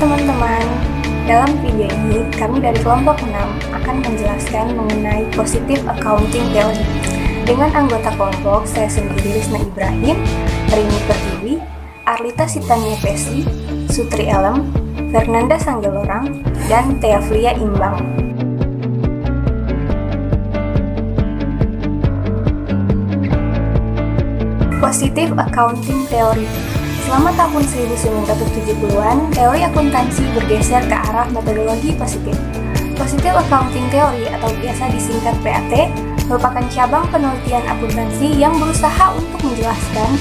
teman-teman, dalam video ini kami dari kelompok 6 akan menjelaskan mengenai Positive Accounting Theory. Dengan anggota kelompok, saya sendiri Risna Ibrahim, Rini Pertiwi, Arlita Sitania Pesi, Sutri Elem, Fernanda Sanggelorang, dan Teaflia Imbang. Positive Accounting Theory. Selama tahun 1970-an, teori akuntansi bergeser ke arah metodologi positif. Positive Accounting Theory atau biasa disingkat PAT merupakan cabang penelitian akuntansi yang berusaha untuk menjelaskan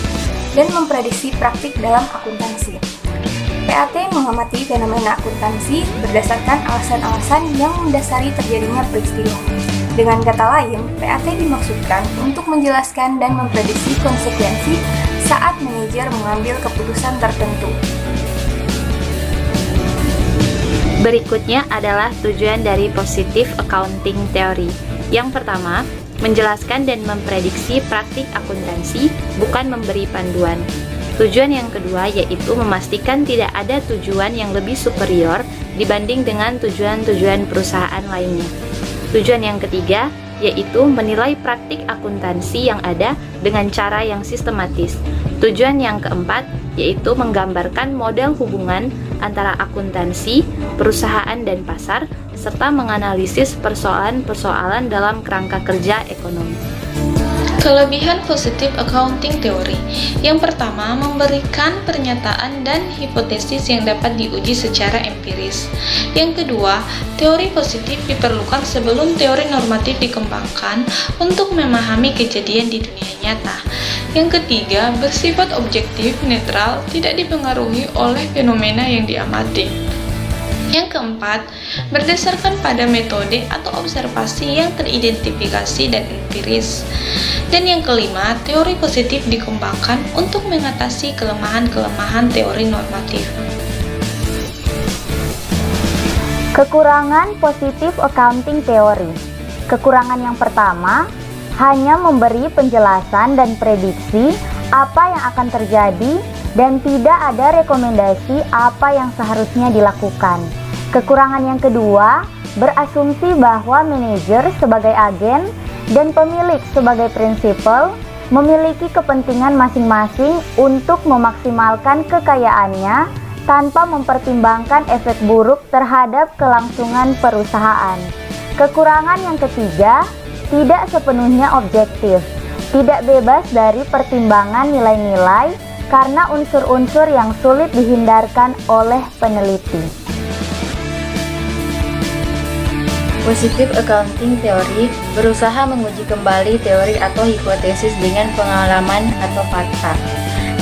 dan memprediksi praktik dalam akuntansi. PAT mengamati fenomena akuntansi berdasarkan alasan-alasan yang mendasari terjadinya peristiwa. Dengan kata lain, PAT dimaksudkan untuk menjelaskan dan memprediksi konsekuensi saat manajer mengambil keputusan tertentu. Berikutnya adalah tujuan dari Positive Accounting Theory. Yang pertama, menjelaskan dan memprediksi praktik akuntansi, bukan memberi panduan. Tujuan yang kedua yaitu memastikan tidak ada tujuan yang lebih superior dibanding dengan tujuan-tujuan perusahaan lainnya. Tujuan yang ketiga yaitu menilai praktik akuntansi yang ada dengan cara yang sistematis. Tujuan yang keempat yaitu menggambarkan model hubungan antara akuntansi, perusahaan, dan pasar, serta menganalisis persoalan-persoalan dalam kerangka kerja ekonomi. Kelebihan Positive Accounting Theory. Yang pertama, memberikan pernyataan dan hipotesis yang dapat diuji secara empiris. Yang kedua, teori positif diperlukan sebelum teori normatif dikembangkan untuk memahami kejadian di dunia nyata. Yang ketiga, bersifat objektif, netral, tidak dipengaruhi oleh fenomena yang diamati. Yang keempat, berdasarkan pada metode atau observasi yang teridentifikasi dan empiris. Dan yang kelima, teori positif dikembangkan untuk mengatasi kelemahan-kelemahan teori normatif. Kekurangan Positive Accounting Theory. Kekurangan yang pertama, hanya memberi penjelasan dan prediksi apa yang akan terjadi dan tidak ada rekomendasi apa yang seharusnya dilakukan. Kekurangan yang kedua, berasumsi bahwa manajer sebagai agen dan pemilik sebagai prinsipal memiliki kepentingan masing-masing untuk memaksimalkan kekayaannya tanpa mempertimbangkan efek buruk terhadap kelangsungan perusahaan. Kekurangan yang ketiga, tidak sepenuhnya objektif, tidak bebas dari pertimbangan nilai-nilai karena unsur-unsur yang sulit dihindarkan oleh peneliti. Positive Accounting Theory berusaha menguji kembali teori atau hipotesis dengan pengalaman atau fakta.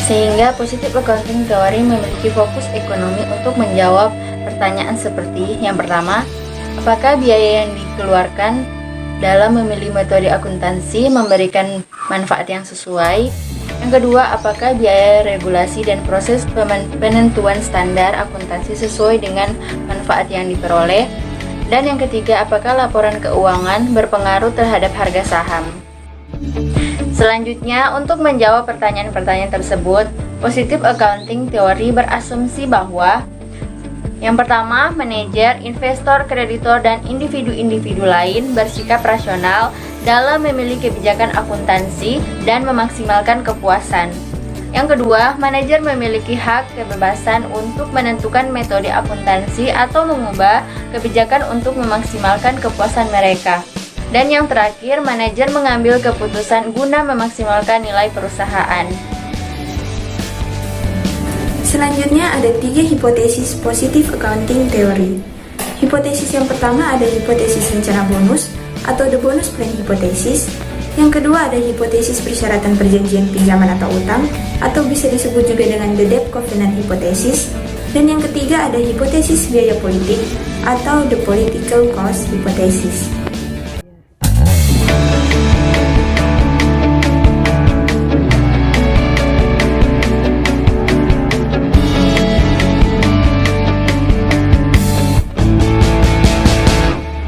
Sehingga Positive Accounting Theory memiliki fokus ekonomi untuk menjawab pertanyaan seperti yang pertama, apakah biaya yang dikeluarkan dalam memilih metode akuntansi memberikan manfaat yang sesuai? Yang kedua, apakah biaya regulasi dan proses penentuan standar akuntansi sesuai dengan manfaat yang diperoleh? Dan yang ketiga, apakah laporan keuangan berpengaruh terhadap harga saham? Selanjutnya, untuk menjawab pertanyaan-pertanyaan tersebut, Positive Accounting Theory berasumsi bahwa yang pertama, manajer, investor, kreditor, dan individu-individu lain bersikap rasional dalam memilih kebijakan akuntansi dan memaksimalkan kepuasan. Yang kedua, manajer memiliki hak kebebasan untuk menentukan metode akuntansi atau mengubah kebijakan untuk memaksimalkan kepuasan mereka. Dan yang terakhir, manajer mengambil keputusan guna memaksimalkan nilai perusahaan. Selanjutnya ada 3 hipotesis Positive Accounting Theory. Hipotesis yang pertama ada hipotesis rencana bonus atau the bonus plan hypothesis. Yang kedua ada hipotesis persyaratan perjanjian pinjaman atau utang atau bisa disebut juga dengan the debt covenant hypothesis. Dan yang ketiga ada hipotesis biaya politik atau the political cost hypothesis.